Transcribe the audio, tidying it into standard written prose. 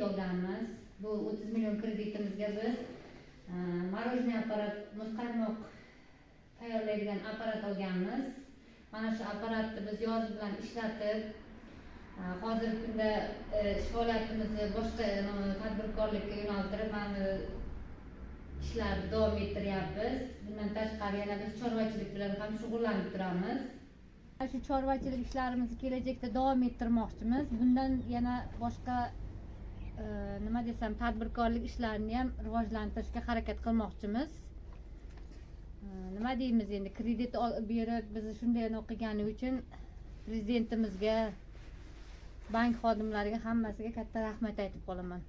olganmiz. Bu 30 million kreditimizga biz morojniy apparat, muzqaymoq tayyorlaydigan apparat olganmiz. Mana shu apparatni biz yoz bilan ishlatib, hozirgi kunda ish faoliyatimizni boshqa tadbirkorlikka yo'naltirib, mana ishlarni davom ettiryapmiz. Bundan tashqari yana biz chorvachilik bilan ham shug'ullanib turamiz. Shu chorvachilik ishlarimizni kelajakda davom ettirmoqchimiz. Bundan yana boshqa nima desam, tadbirkorlik ishlarini ham rivojlantirishga harakat qilmoqchimiz. Nima deymiz endi, kredit berib bizni shunday o'qigani uchun prezidentimizga, bank xodimlariga hammasiga katta rahmat aytib qolaman.